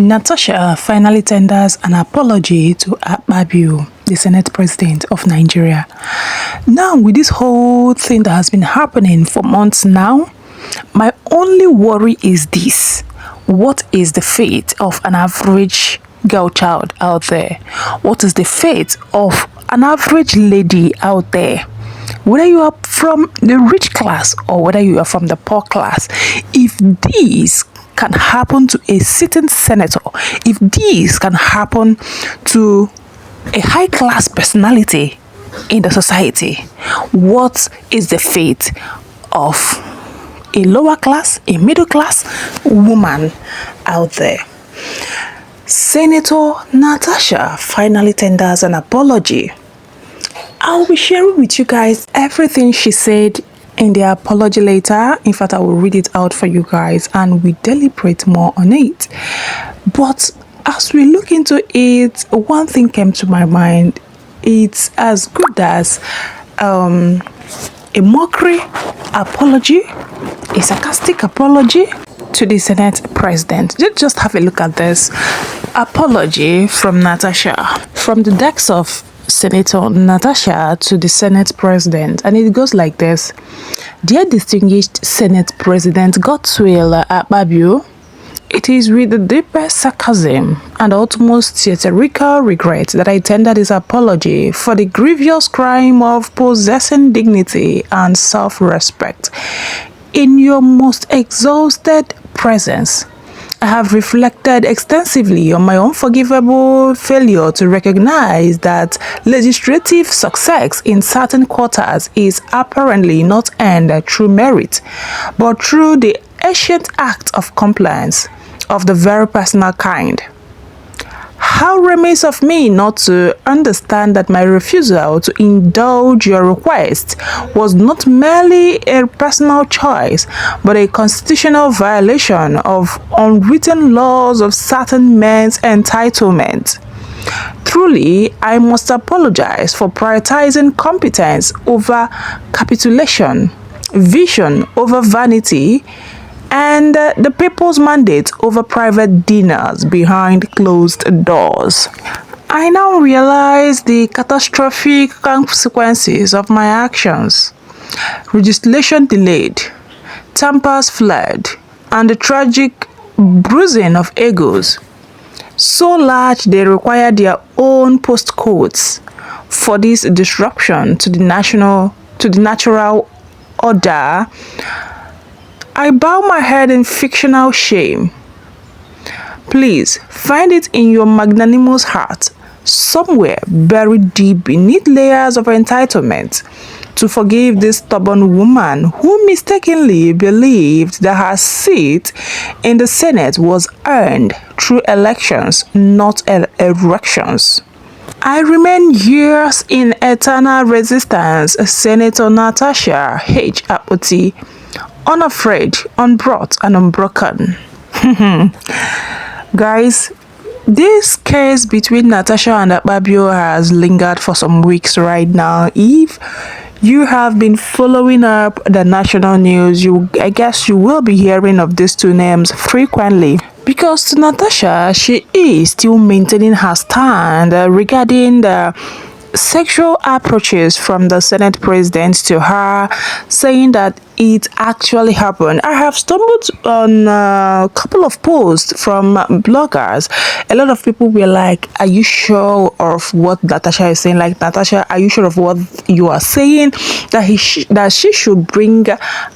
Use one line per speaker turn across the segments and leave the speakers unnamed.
Natasha finally tenders an apology to Akpabio, the Senate President of Nigeria. Now, with this whole thing that has been happening for months now, my only worry is this. What is the fate of an average girl child out there? What is the fate of an average lady out there? Whether you are from the rich class or whether you are from the poor class, if these can happen to a sitting senator, if these can happen to a high-class personality in the society, what is the fate of a lower class, a middle class woman out there? Senator Natasha finally tenders an apology. I'll be sharing with you guys everything she said in the apology letter. In fact, I will read it out for you guys and we deliberate more on it. But as we look into it, one thing came to my mind. It's as good as a mockery apology, a sarcastic apology to the Senate President. Just have a look at this apology from Natasha, from the decks of Senator Natasha to the Senate President, and it goes like this. Dear distinguished Senate President Godswill Akpabio, it is with the deepest sarcasm and utmost theatrical regret that I tender this apology for the grievous crime of possessing dignity and self-respect. In your most exhausted presence, I have reflected extensively on my unforgivable failure to recognize that legislative success in certain quarters is apparently not earned through merit, but through the ancient act of compliance of the very personal kind. How remiss of me not to understand that my refusal to indulge your request was not merely a personal choice, but a constitutional violation of unwritten laws of certain men's entitlement. Truly, I must apologize for prioritizing competence over capitulation, vision over vanity, and the people's mandate over private dinners behind closed doors. I now realize the catastrophic consequences of my actions. Legislation delayed, tempers flared, and the tragic bruising of egos, so large they require their own postcodes for this disruption to the natural order. I bow my head in fictional shame. Please find it in your magnanimous heart, somewhere buried deep beneath layers of entitlement, to forgive this stubborn woman who mistakenly believed that her seat in the Senate was earned through elections, not erections. I remain yours in eternal resistance, Senator Natasha H. Apoti, unafraid, unbrought, and unbroken. Guys, this case between Natasha and Akpabio has lingered for some weeks right now. If you have been following up the national news, I guess you will be hearing of these two names frequently. Because to Natasha, she is still maintaining her stand regarding the sexual approaches from the Senate President to her, saying that it actually happened. I have stumbled on a couple of posts from bloggers. A lot of people were like, are you sure of what Natasha is saying? Like, Natasha, are you sure of what you are saying? That she should bring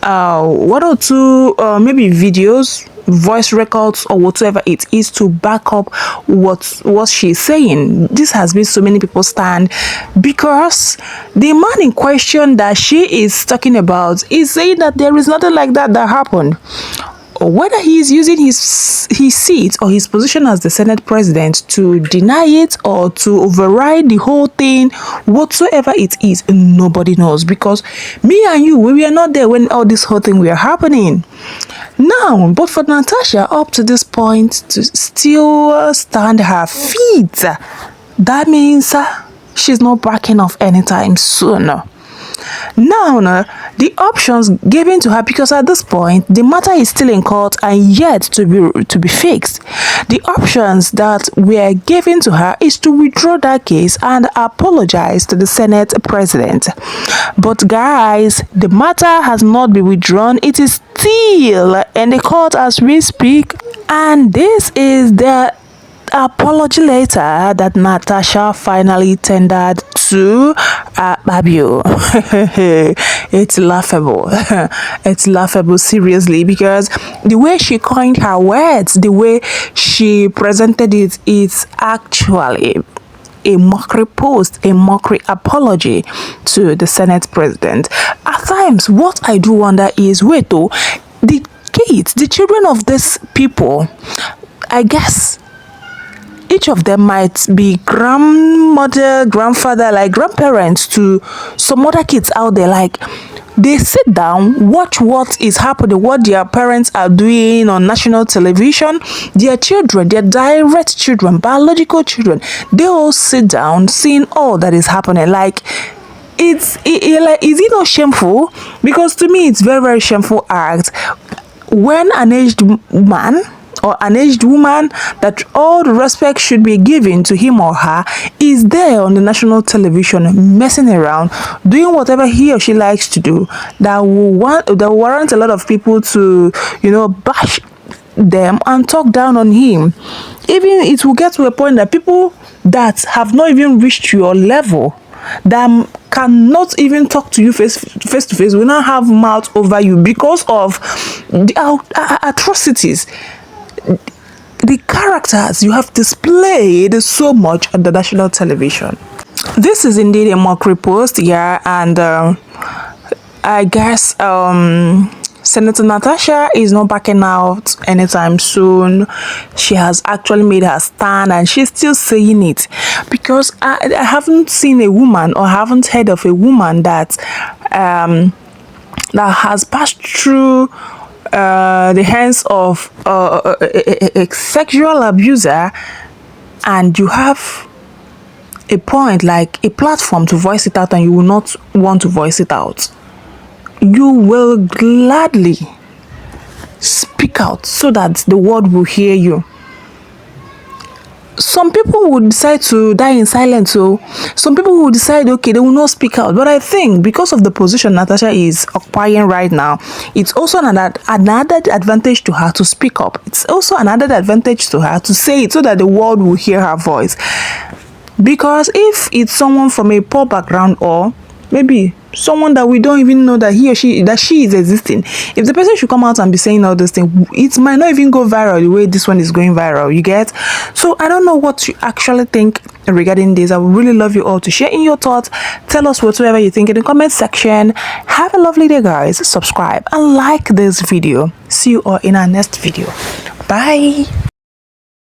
one or two maybe videos, voice records, or whatever it is to back up what she's saying. This has been so many people stand, because the man in question that she is talking about is saying that there is nothing like that happened. Whether he is using his seat or his position as the Senate President to deny it or to override the whole thing, whatsoever it is, nobody knows, because me and you, we were not there when all this whole thing were happening. Now, but for Natasha up to this point to still stand her feet, that means she's not backing off anytime soon. Now, the options given to her, because at this point the matter is still in court and yet to be fixed. The options that were given to her is to withdraw that case and apologize to the Senate president. But guys, the matter has not been withdrawn. It is still in the court as we speak, and this is the apology letter that Natasha finally tendered to Akpabio. It's laughable. It's laughable, seriously, because the way she coined her words, the way she presented it, is actually a mockery post, a mockery apology to the Senate president. At times, what I do wonder is, wait, though, the kids, the children of these people, I guess each of them might be grandmother, grandfather, like grandparents to some other kids out there. Like, they sit down, watch what is happening, what their parents are doing on national television. Their children, their direct children, biological children, they all sit down seeing all that is happening. Like, is it not shameful? Because to me, it's very, very shameful act when an aged man or an aged woman that all the respect should be given to him or her is there on the national television messing around, doing whatever he or she likes to do, that will warrant a lot of people to, bash them and talk down on him. Even it will get to a point that people that have not even reached your level, that cannot even talk to you face to face, will not have mouth over you because of the atrocities, the characters you have displayed so much on the national television. This is indeed a mockery post, yeah, and I guess Senator Natasha is not backing out anytime soon. She has actually made her stand and she's still saying it, because I haven't seen a woman, or haven't heard of a woman that has passed through the hands of a sexual abuser, and you have a point, like a platform to voice it out, and you will not want to voice it out. You will gladly speak out so that the world will hear you. Some people would decide to die in silence, so some people would decide, okay, they will not speak out. But I think because of the position Natasha is occupying right now, it's also another advantage to her to speak up. It's also another advantage to her to say it so that the world will hear her voice. Because if it's someone from a poor background, or maybe someone that we don't even know that he or she is existing, if the person should come out and be saying all those things, it might not even go viral the way this one is going viral, you get? So I don't know what you actually think regarding this. I would really love you all to share in your thoughts. Tell us whatever you think in the comment section. Have a lovely day, guys. Subscribe and like this video. See you all in our next video. Bye.